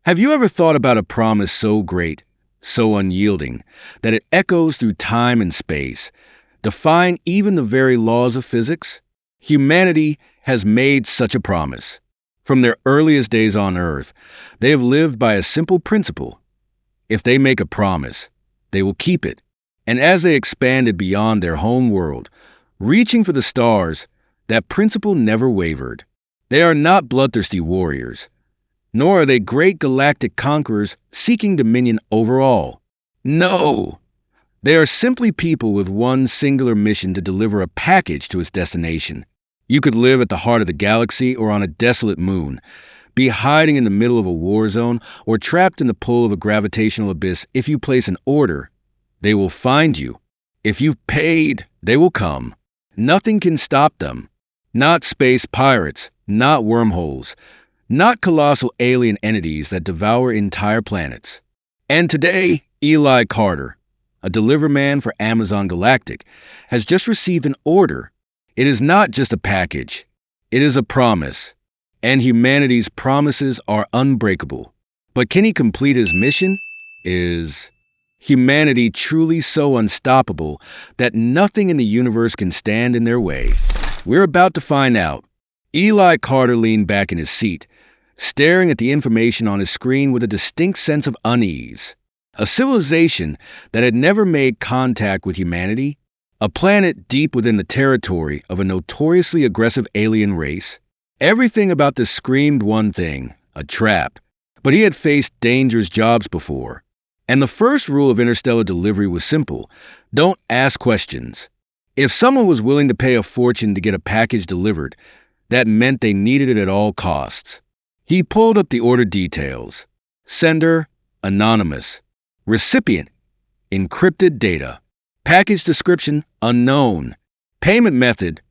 Have you ever thought about a promise so great, so unyielding, that it echoes through time and space, defying even the very laws of physics? Humanity has made such a promise. From their earliest days on Earth, they have lived by a simple principle. If they make a promise, they will keep it. And as they expanded beyond their home world, reaching for the stars, that principle never wavered. They are not bloodthirsty warriors, nor are they great galactic conquerors seeking dominion over all. No! They are simply people with one singular mission to deliver a package to its destination. You could live at the heart of the galaxy or on a desolate moon, be hiding in the middle of a war zone, or trapped in the pull of a gravitational abyss. If you place an order, they will find you. If you've paid, they will come. Nothing can stop them. Not space pirates, not wormholes, not colossal alien entities that devour entire planets. And today, Eli Carter, a deliveryman for Amazon Galactic, has just received an order. It is not just a package. It is a promise. And humanity's promises are unbreakable. But can he complete his mission? Is humanity truly so unstoppable that nothing in the universe can stand in their way? We're about to find out. Eli Carter leaned back in his seat, staring at the information on his screen with a distinct sense of unease. A civilization that had never made contact with humanity, a planet deep within the territory of a notoriously aggressive alien race. Everything about this screamed one thing: a trap. But he had faced dangerous jobs before. And the first rule of interstellar delivery was simple: don't ask questions. If someone was willing to pay a fortune to get a package delivered, that meant they needed it at all costs. He pulled up the order details. Sender, anonymous. Recipient, encrypted data. Package description, unknown. Payment method,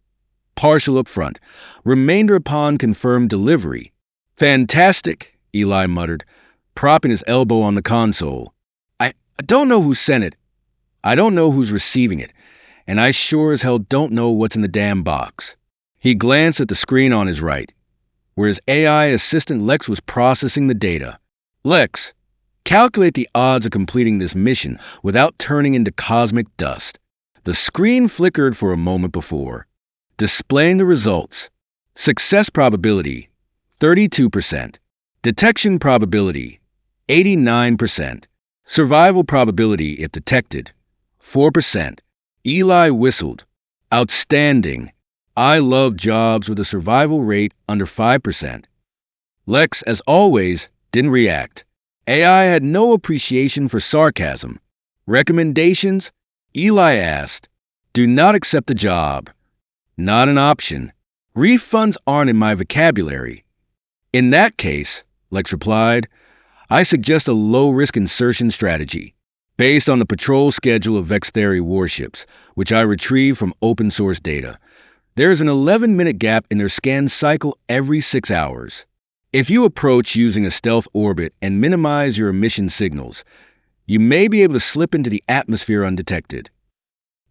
partial upfront. Remainder upon confirmed delivery. Fantastic, Eli muttered, propping his elbow on the console. I don't know who sent it. I don't know who's receiving it. And I sure as hell don't know what's in the damn box. He glanced at the screen on his right, where his AI assistant Lex was processing the data. Lex, calculate the odds of completing this mission without turning into cosmic dust. The screen flickered for a moment before, displaying the results. Success probability, 32%. Detection probability, 89%. Survival probability, if detected, 4%. Eli whistled. Outstanding. I love jobs with a survival rate under 5%. Lex, as always, didn't react. AI had no appreciation for sarcasm. Recommendations? Eli asked. Do not accept the job. Not an option. Refunds aren't in my vocabulary. In that case, Lex replied, I suggest a low-risk insertion strategy, based on the patrol schedule of Vex'Thari warships, which I retrieved from open-source data. There is an 11-minute gap in their scan cycle every 6 hours. If you approach using a stealth orbit and minimize your emission signals, you may be able to slip into the atmosphere undetected.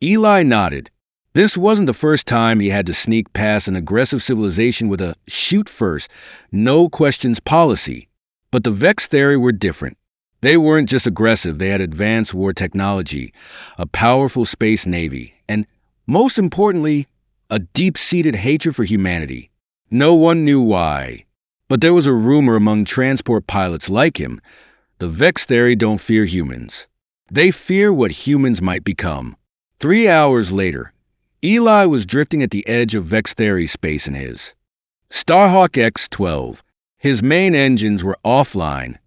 Eli nodded. This wasn't the first time he had to sneak past an aggressive civilization with a shoot-first, no-questions policy. But the Vex'Thari were different. They weren't just aggressive, they had advanced war technology, a powerful space navy, and, most importantly, a deep-seated hatred for humanity. No one knew why. But there was a rumor among transport pilots like him: the Vex'Thari don't fear humans. They fear what humans might become. 3 hours later, Eli was drifting at the edge of Vex'Thari space in his Starhawk X-12. His main engines were offline,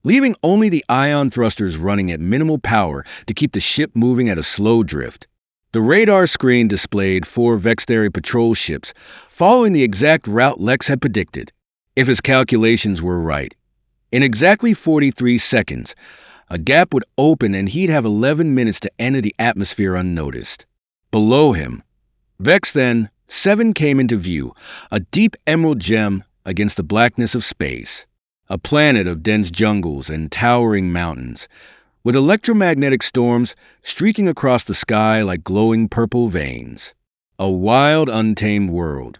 leaving only the ion thrusters running at minimal power to keep the ship moving at a slow drift. The radar screen displayed 4 Vex'Thari patrol ships, following the exact route Lex had predicted, if his calculations were right. In exactly 43 seconds, a gap would open and he'd have 11 minutes to enter the atmosphere unnoticed. Below him, Vex'Then 7 came into view, a deep emerald gem against the blackness of space. A planet of dense jungles and towering mountains, with electromagnetic storms streaking across the sky like glowing purple veins. A wild, untamed world,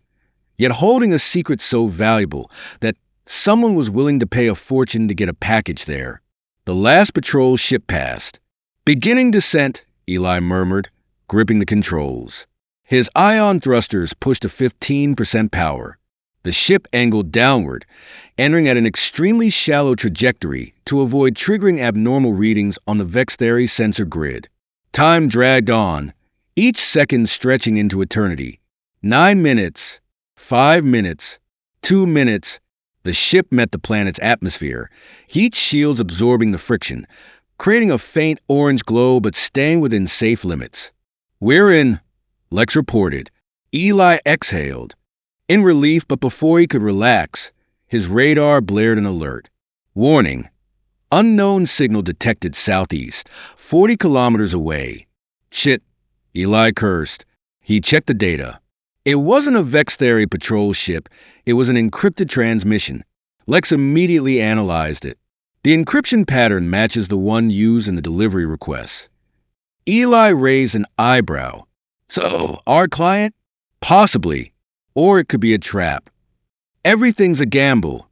yet holding a secret so valuable that Someone was willing to pay a fortune to get a package there. The last patrol ship passed. "Beginning descent," Eli murmured, gripping the controls. His ion thrusters pushed to 15% power. The ship angled downward, entering at an extremely shallow trajectory to avoid triggering abnormal readings on the Vex'Thari sensor grid. Time dragged on, each second stretching into eternity. 9 minutes, 5 minutes, 2 minutes. The ship met the planet's atmosphere, heat shields absorbing the friction, creating a faint orange glow but staying within safe limits. "We're in," Lex reported. Eli exhaled. In relief, but before he could relax, his radar blared an alert. "Warning. Unknown signal detected southeast, 40 kilometers away." "Shit," Eli cursed. He checked the data. It wasn't a Vex'Thari patrol ship, it was an encrypted transmission. Lex immediately analyzed it. The encryption pattern matches the one used in the delivery request. Eli raised an eyebrow. "So, our client?" "Possibly. Or it could be a trap." "Everything's a gamble,"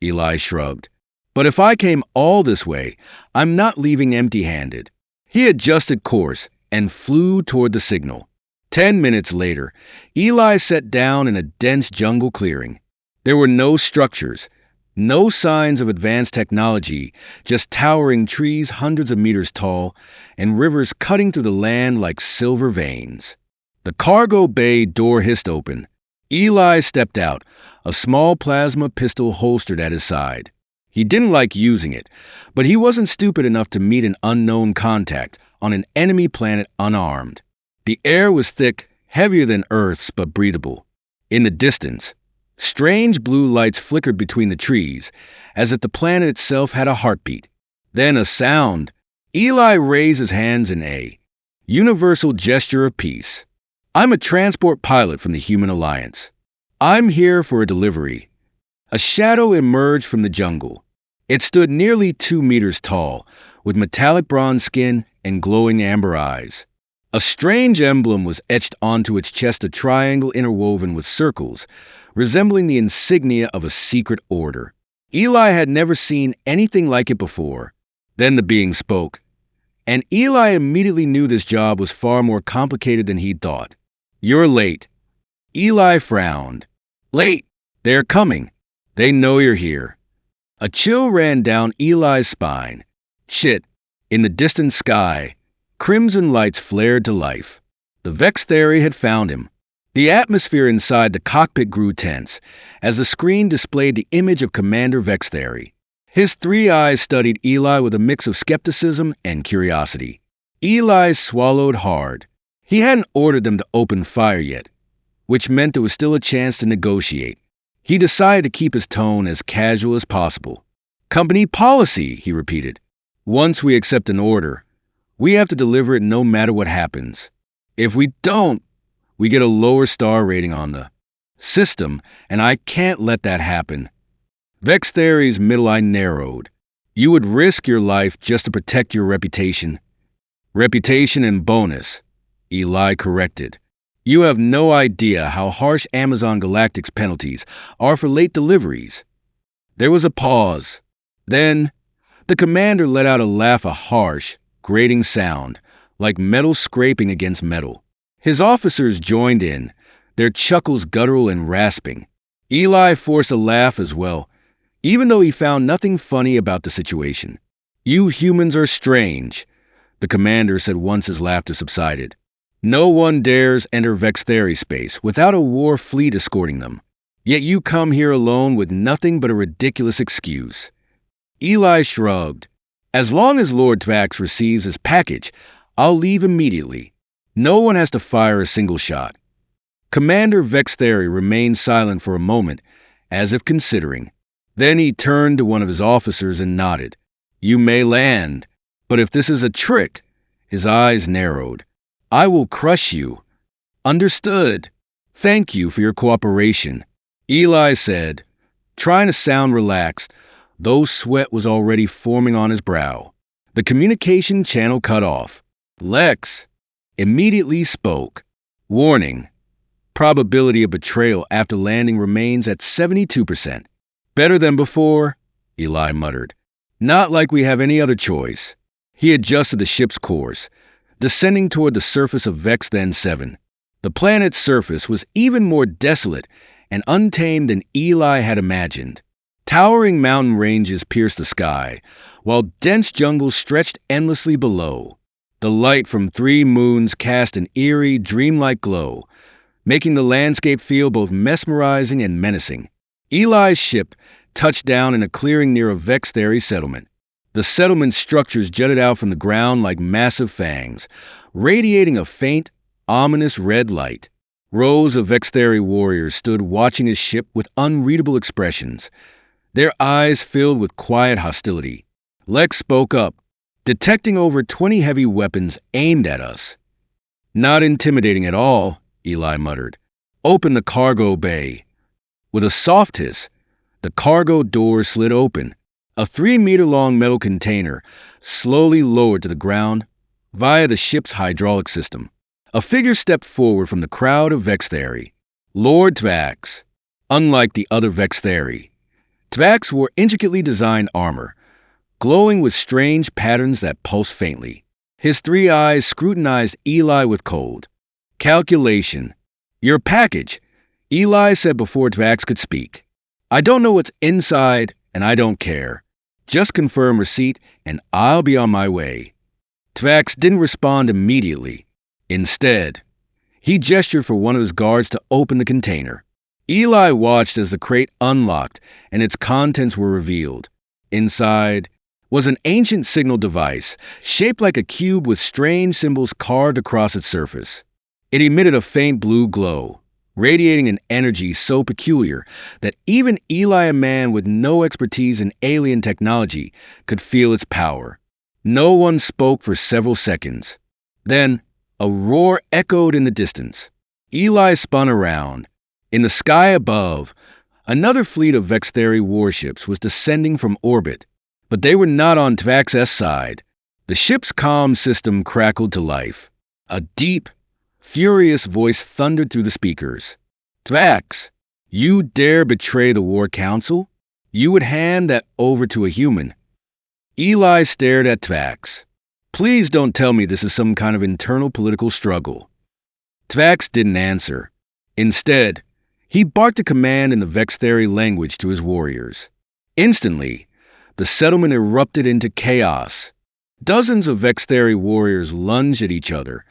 Eli shrugged. "But if I came all this way, I'm not leaving empty-handed." He adjusted course and flew toward the signal. 10 minutes later, Eli sat down in a dense jungle clearing. There were no structures, no signs of advanced technology, just towering trees hundreds of meters tall and rivers cutting through the land like silver veins. The cargo bay door hissed open. Eli stepped out, a small plasma pistol holstered at his side. He didn't like using it, but he wasn't stupid enough to meet an unknown contact on an enemy planet unarmed. The air was thick, heavier than Earth's, but breathable. In the distance, strange blue lights flickered between the trees, as if the planet itself had a heartbeat. Then a sound. Eli raised his hands in a universal gesture of peace. "I'm a transport pilot from the Human Alliance. I'm here for a delivery." A shadow emerged from the jungle. It stood nearly 2 meters tall, with metallic bronze skin and glowing amber eyes. A strange emblem was etched onto its chest, a triangle interwoven with circles, resembling the insignia of a secret order. Eli had never seen anything like it before. Then the being spoke, and Eli immediately knew this job was far more complicated than he'd thought. "You're late." Eli frowned. "Late? They're coming. They know you're here." A chill ran down Eli's spine. Shit. In the distant sky, crimson lights flared to life. The Vex'Thari had found him. The atmosphere inside the cockpit grew tense as the screen displayed the image of Commander Vex'Thari. His 3 eyes studied Eli with a mix of skepticism and curiosity. Eli swallowed hard. He hadn't ordered them to open fire yet, which meant there was still a chance to negotiate. He decided to keep his tone as casual as possible. "Company policy," he repeated. "Once we accept an order, we have to deliver it no matter what happens. If we don't, we get a lower star rating on the system, and I can't let that happen." Vex'Thari's middle eye narrowed. "You would risk your life just to protect your reputation." "Reputation and bonus," Eli corrected. "You have no idea how harsh Amazon Galactic's penalties are for late deliveries." There was a pause. Then, the commander let out a laugh, a harsh, grating sound, like metal scraping against metal. His officers joined in, their chuckles guttural and rasping. Eli forced a laugh as well, even though he found nothing funny about the situation. "You humans are strange," the commander said once his laughter subsided. "No one dares enter Vex'Thari space without a war fleet escorting them. Yet you come here alone with nothing but a ridiculous excuse." Eli shrugged. "As long as Lord Tvax receives his package, I'll leave immediately. No one has to fire a single shot." Commander Vex'Thari remained silent for a moment, as if considering. Then he turned to one of his officers and nodded. "You may land, but if this is a trick," his eyes narrowed, "I will crush you." "Understood. Thank you for your cooperation," Eli said, trying to sound relaxed, though sweat was already forming on his brow. The communication channel cut off. Lex immediately spoke. "Warning. Probability of betrayal after landing remains at 72%. Better than before, Eli muttered. Not like we have any other choice. He adjusted the ship's course, descending toward the surface of Vex'Thari 7. The planet's surface was even more desolate and untamed than Eli had imagined. Towering mountain ranges pierced the sky, while dense jungles stretched endlessly below. The light from 3 moons cast an eerie, dreamlike glow, making the landscape feel both mesmerizing and menacing. Eli's ship touched down in a clearing near a Vex'Thari settlement. The settlement's structures jutted out from the ground like massive fangs, radiating a faint, ominous red light. Rows of Vex'Thari warriors stood watching his ship with unreadable expressions, their eyes filled with quiet hostility. Lex spoke up, detecting over 20 heavy weapons aimed at us. Not intimidating at all, Eli muttered. Open the cargo bay. With a soft hiss, the cargo door slid open. A 3-meter-long metal container slowly lowered to the ground via the ship's hydraulic system. A figure stepped forward from the crowd of Vex'Thari. Lord Tvax. Unlike the other Vex'Thari, Tvax wore intricately designed armor, glowing with strange patterns that pulsed faintly. His 3 eyes scrutinized Eli with cold calculation. Your package, Eli said before Tvax could speak. I don't know what's inside, and I don't care. Just confirm receipt, and I'll be on my way. Tvax didn't respond immediately. Instead, he gestured for one of his guards to open the container. Eli watched as the crate unlocked and its contents were revealed. Inside was an ancient signal device, shaped like a cube with strange symbols carved across its surface. It emitted a faint blue glow, radiating an energy so peculiar that even Eli, a man with no expertise in alien technology, could feel its power. No one spoke for several seconds. Then, a roar echoed in the distance. Eli spun around. In the sky above, another fleet of Vex'Thari warships was descending from orbit, but they were not on Tvax's side. The ship's comm system crackled to life. A deep, furious voice thundered through the speakers. Tvax, you dare betray the War Council? You would hand that over to a human. Eli stared at Tvax. Please don't tell me this is some kind of internal political struggle. Tvax didn't answer. Instead, he barked a command in the Vex'Thari language to his warriors. Instantly, the settlement erupted into chaos. Dozens of Vex'Thari warriors lunged at each other,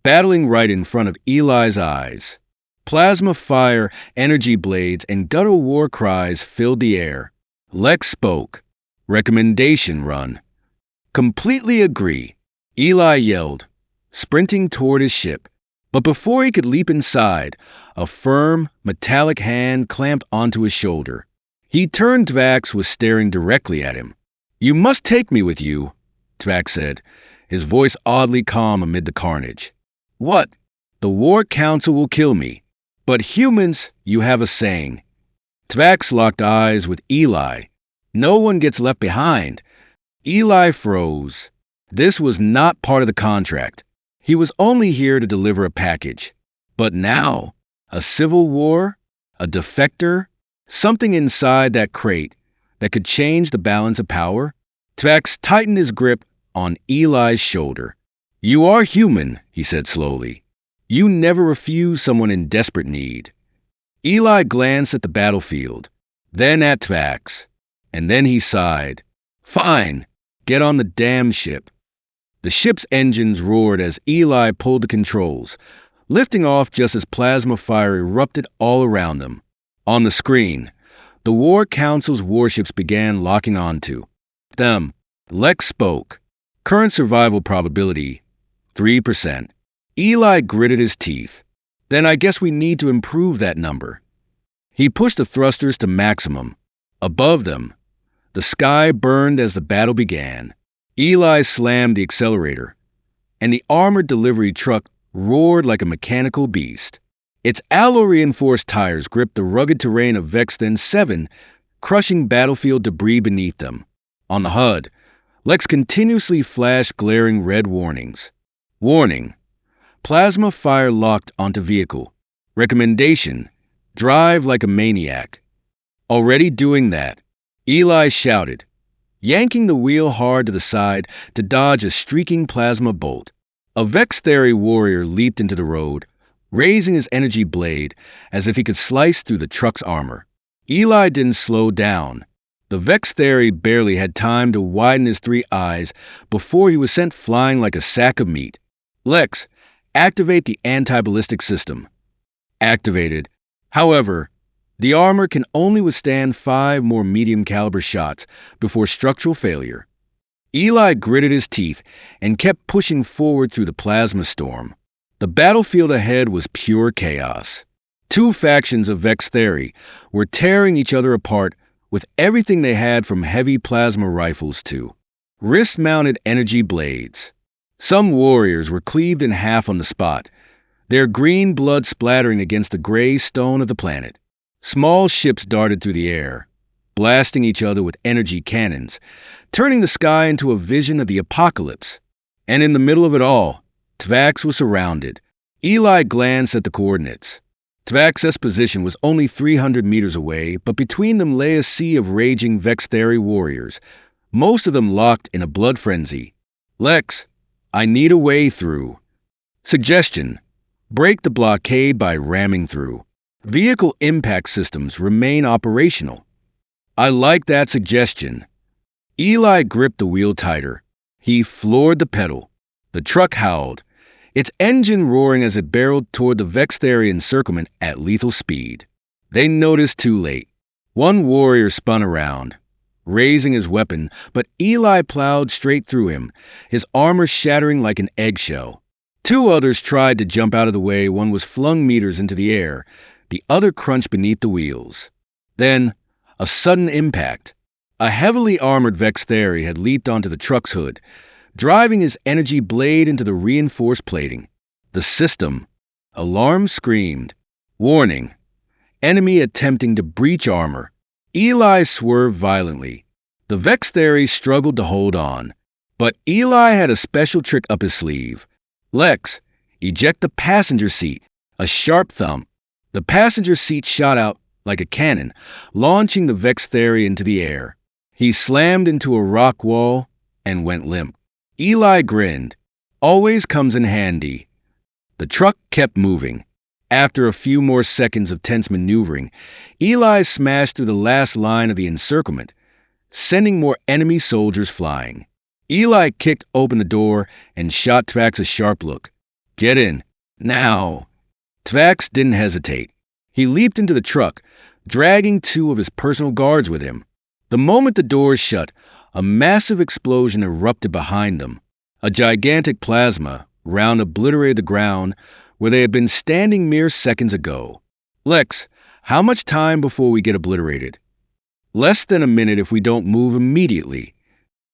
battling right in front of Eli's eyes. Plasma fire, energy blades, and guttural war cries filled the air. Lex spoke. Recommendation run. Completely agree, Eli yelled, sprinting toward his ship. But before he could leap inside, a firm, metallic hand clamped onto his shoulder. He turned. Tvax was staring directly at him. You must take me with you, Tvax said, his voice oddly calm amid the carnage. What? The War Council will kill me. But humans, you have a saying. Tvax locked eyes with Eli. No one gets left behind. Eli froze. This was not part of the contract. He was only here to deliver a package. But now, a civil war? A defector? Something inside that crate that could change the balance of power? Tvax tightened his grip on Eli's shoulder. You are human, he said slowly. You never refuse someone in desperate need. Eli glanced at the battlefield, then at Tvax, and then he sighed. Fine, get on the damn ship. The ship's engines roared as Eli pulled the controls, lifting off just as plasma fire erupted all around them. On the screen, the War Council's warships began locking onto them. Lex spoke. Current survival probability, 3%. Eli gritted his teeth. Then I guess we need to improve that number. He pushed the thrusters to maximum. Above them, the sky burned as the battle began. Eli slammed the accelerator, and the armored delivery truck roared like a mechanical beast. Its alloy-reinforced tires gripped the rugged terrain of Vex'Thari 7, crushing battlefield debris beneath them. On the HUD, Lex continuously flashed glaring red warnings. Warning: plasma fire locked onto vehicle. Recommendation: drive like a maniac. Already doing that, Eli shouted, yanking the wheel hard to the side to dodge a streaking plasma bolt. A Vex'Thari warrior leaped into the road, raising his energy blade as if he could slice through the truck's armor. Eli didn't slow down. The Vex'Thari barely had time to widen his three eyes before he was sent flying like a sack of meat. Lex, activate the anti-ballistic system. Activated. However, the armor can only withstand 5 more medium-caliber shots before structural failure. Eli gritted his teeth and kept pushing forward through the plasma storm. The battlefield ahead was pure chaos. 2 factions of Vex'Thari were tearing each other apart with everything they had from heavy plasma rifles to wrist-mounted energy blades. Some warriors were cleaved in half on the spot, their green blood splattering against the gray stone of the planet. Small ships darted through the air, blasting each other with energy cannons, turning the sky into a vision of the apocalypse. And in the middle of it all, Tvax was surrounded. Eli glanced at the coordinates. Tvax's position was only 300 meters away, but between them lay a sea of raging Vex'Thari warriors, most of them locked in a blood frenzy. Lex, I need a way through. Suggestion: break the blockade by ramming through. Vehicle impact systems remain operational. I like that suggestion. Eli gripped the wheel tighter. He floored the pedal. The truck howled, its engine roaring as it barreled toward the Vex'Thari encirclement at lethal speed. They noticed too late. One warrior spun around, raising his weapon, but Eli plowed straight through him, his armor shattering like an eggshell. 2 others tried to jump out of the way. One was flung meters into the air, the other crunched beneath the wheels. Then, a sudden impact. A heavily armored Vex'Thari had leaped onto the truck's hood, driving his energy blade into the reinforced plating. The system. Alarm screamed. Warning. Enemy attempting to breach armor. Eli swerved violently. The Vex'Thari struggled to hold on, but Eli had a special trick up his sleeve. Lex, eject the passenger seat. A sharp thump. The passenger seat shot out like a cannon, launching the Vex'Thari into the air. He slammed into a rock wall and went limp. Eli grinned. Always comes in handy. The truck kept moving. After a few more seconds of tense maneuvering, Eli smashed through the last line of the encirclement, sending more enemy soldiers flying. Eli kicked open the door and shot Tvax a sharp look. Get in. Now. Tvax didn't hesitate. He leaped into the truck, dragging 2 of his personal guards with him. The moment the doors shut, a massive explosion erupted behind them. A gigantic plasma round obliterated the ground where they had been standing mere seconds ago. Lex, how much time before we get obliterated? Less than a minute if we don't move immediately.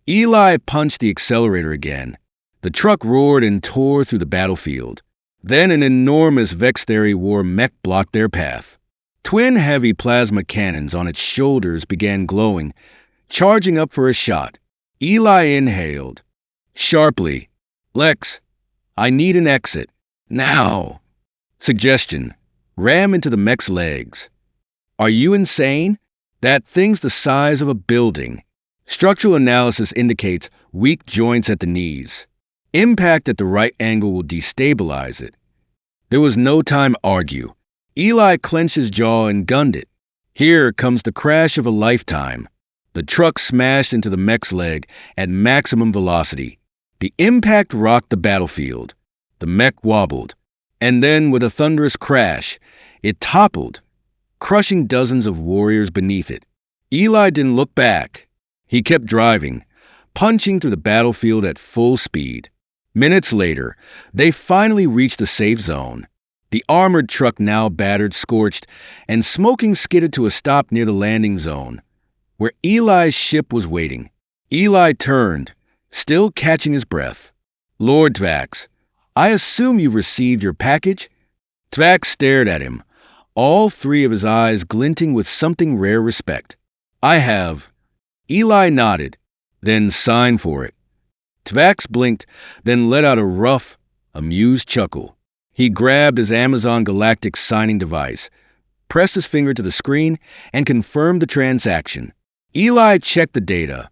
Eli punched the accelerator again. The truck roared and tore through the battlefield. Then an enormous Vex'Thari war mech blocked their path. Twin heavy plasma cannons on its shoulders began glowing, charging up for a shot. Eli inhaled. Sharply. Lex, I need an exit. Now. Suggestion: ram into the mech's legs. Are you insane? That thing's the size of a building. Structural analysis indicates weak joints at the knees. Impact at the right angle will destabilize it. There was no time to argue. Eli clenched his jaw and gunned it. Here comes the crash of a lifetime. The truck smashed into the mech's leg at maximum velocity. The impact rocked the battlefield. The mech wobbled. And then, with a thunderous crash, it toppled, crushing dozens of warriors beneath it. Eli didn't look back. He kept driving, punching through the battlefield at full speed. Minutes later, they finally reached the safe zone. The armored truck, now battered, scorched, and smoking, skidded to a stop near the landing zone, where Eli's ship was waiting. Eli turned, still catching his breath. Lord Tvax, I assume you've received your package? Tvax stared at him, all 3 of his eyes glinting with something rare respect. I have. Eli nodded, then signed for it. Tvax blinked, then let out a rough, amused chuckle. He grabbed his Amazon Galactic signing device, pressed his finger to the screen, and confirmed the transaction. Eli checked the data,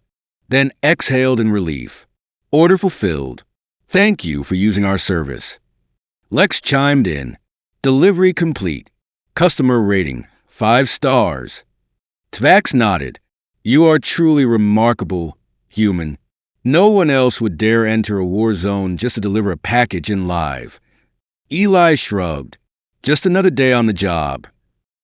then exhaled in relief. Order fulfilled. Thank you for using our service. Lex chimed in. Delivery complete. Customer rating, 5 stars. Tvax nodded. You are truly remarkable, human. No one else would dare enter a war zone just to deliver a package in live. Eli shrugged. Just another day on the job.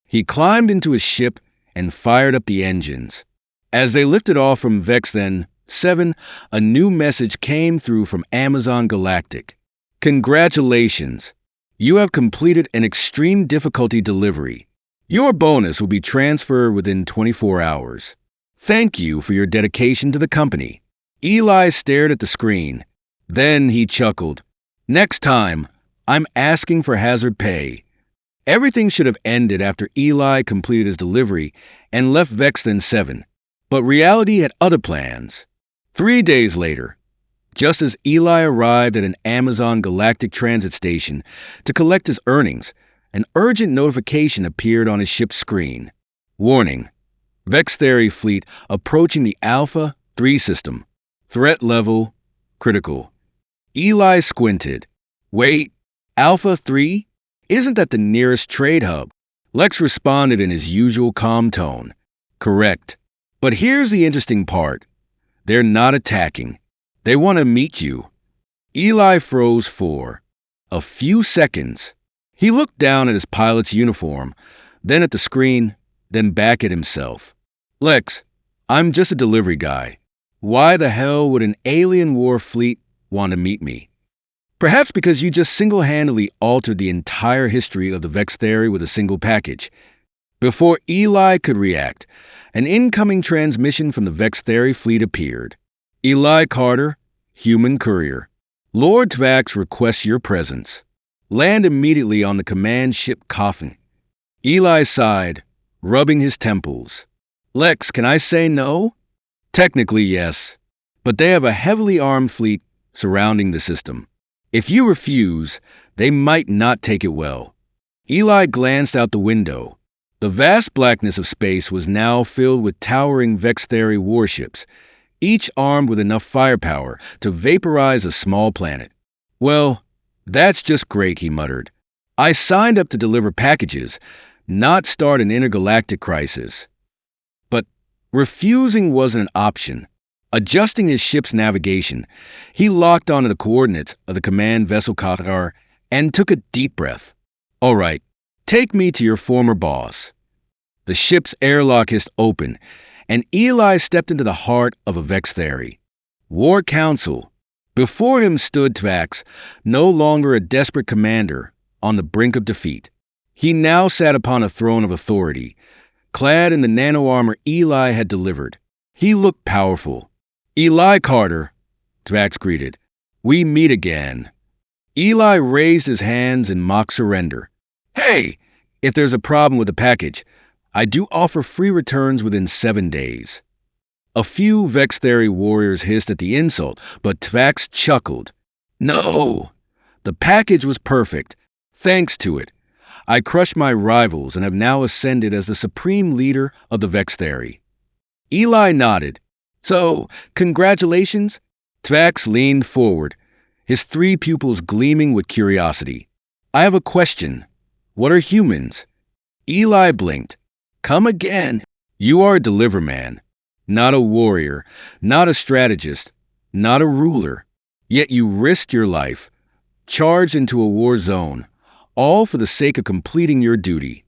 He climbed into his ship and fired up the engines. As they lifted off from Vex'Thari 7, a new message came through from Amazon Galactic. Congratulations! You have completed an extreme difficulty delivery. Your bonus will be transferred within 24 hours. Thank you for your dedication to the company. Eli stared at the screen. Then he chuckled. Next time, I'm asking for hazard pay. Everything should have ended after Eli completed his delivery and left Vex'Thari 7. But reality had other plans. 3 days later, just as Eli arrived at an Amazon Galactic transit station to collect his earnings, an urgent notification appeared on his ship's screen. Warning: Vex'Thari fleet approaching the Alpha 3 system. Threat level critical. Eli squinted. Wait, Alpha 3? Isn't that the nearest trade hub? Lex responded in his usual calm tone. Correct. But here's the interesting part. They're not attacking. They want to meet you. Eli froze for a few seconds. He looked down at his pilot's uniform, then at the screen, then back at himself. Lex, I'm just a delivery guy. Why the hell would an alien war fleet want to meet me? Perhaps because you just single-handedly altered the entire history of the Vex'Thari with a single package. Before Eli could react, an incoming transmission from the Vex'Thari fleet appeared. Eli Carter, human courier. Lord Tvax requests your presence. Land immediately on the command ship coffin. Eli sighed, rubbing his temples. Lex, can I say no? Technically, yes. But they have a heavily armed fleet surrounding the system. If you refuse, they might not take it well. Eli glanced out the window. The vast blackness of space was now filled with towering Vex'Thari warships, each armed with enough firepower to vaporize a small planet. Well, that's just great, he muttered. I signed up to deliver packages, not start an intergalactic crisis. But refusing wasn't an option. Adjusting his ship's navigation, he locked onto the coordinates of the command vessel Qatar and took a deep breath. All right, take me to your former boss. The ship's airlock hissed open, and Eli stepped into the heart of a Vex'Thari. War Council. Before him stood Tvax, no longer a desperate commander on the brink of defeat. He now sat upon a throne of authority, clad in the nano-armor Eli had delivered. He looked powerful. Eli Carter, Tvax greeted. We meet again. Eli raised his hands in mock surrender. Hey, if there's a problem with the package, I do offer free returns within 7 days. A few Vex'Thari warriors hissed at the insult, but Tvax chuckled. No, the package was perfect. Thanks to it, I crushed my rivals and have now ascended as the supreme leader of the Vex'Thari. Eli nodded. So, congratulations? Tvax leaned forward, his 3 pupils gleaming with curiosity. I have a question. What are humans? Eli blinked. Come again. You are a deliverman, not a warrior, not a strategist, not a ruler. Yet you risked your life, charged into a war zone, all for the sake of completing your duty.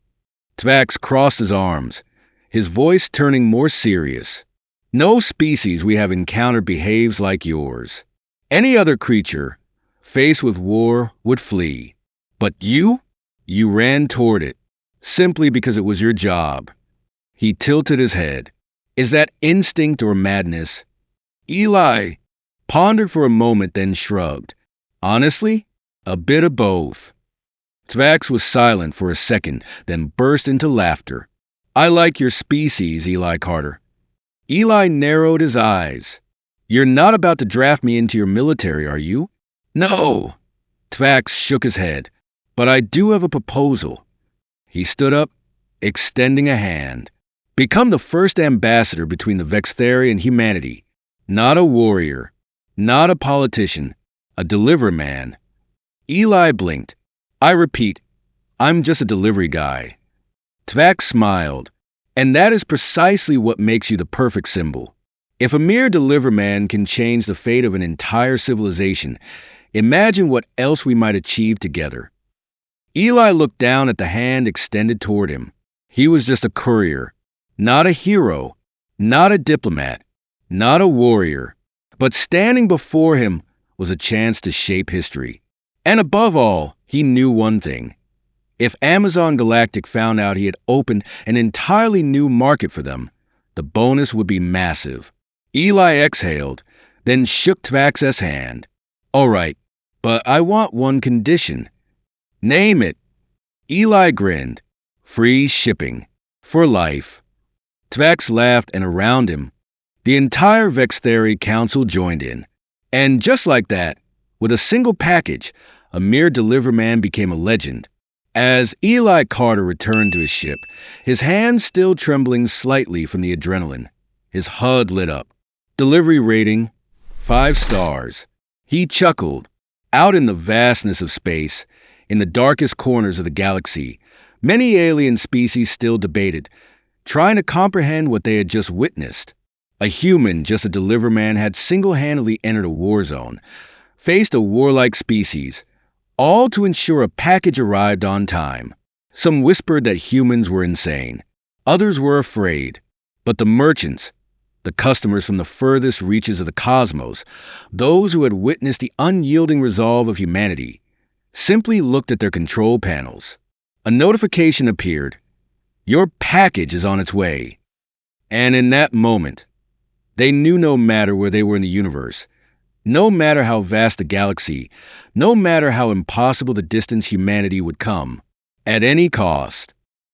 Tvax crossed his arms, his voice turning more serious. No species we have encountered behaves like yours. Any other creature, faced with war, would flee. But you ran toward it, simply because it was your job. He tilted his head. Is that instinct or madness? Eli pondered for a moment, then shrugged. Honestly, a bit of both. Tvax was silent for a second, then burst into laughter. I like your species, Eli Carter. Eli narrowed his eyes. You're not about to draft me into your military, are you? No. Tvax shook his head. But I do have a proposal. He stood up extending a hand. Become the first ambassador between the Vex'Thari and humanity. Not a warrior, not a politician, a deliveryman. Eli blinked. I repeat, I'm just a delivery guy. Tvax smiled. And that is precisely what makes you the perfect symbol. If a mere deliverman can change the fate of an entire civilization, imagine what else we might achieve together. Eli looked down at the hand extended toward him. He was just a courier, not a hero, not a diplomat, not a warrior, but standing before him was a chance to shape history. And above all, he knew one thing. If Amazon Galactic found out he had opened an entirely new market for them, the bonus would be massive. Eli exhaled, then shook Tvax's hand. All right, but I want one condition. Name it. Eli grinned. Free shipping. For life. Tvax laughed, and around him, the entire Vex'Thari council joined in. And just like that, with a single package, a mere deliverman became a legend. As Eli Carter returned to his ship, his hands still trembling slightly from the adrenaline, his HUD lit up. Delivery rating, 5 stars. He chuckled. Out in the vastness of space, in the darkest corners of the galaxy, many alien species still debated, trying to comprehend what they had just witnessed. A human, just a deliverman, had single-handedly entered a war zone, faced a warlike species, all to ensure a package arrived on time. Some whispered that humans were insane. Others were afraid. But the merchants, the customers from the furthest reaches of the cosmos, those who had witnessed the unyielding resolve of humanity, simply looked at their control panels. A notification appeared. Your package is on its way. And in that moment, they knew no matter where they were in the universe, no matter how vast the galaxy, no matter how impossible the distance humanity would come, at any cost,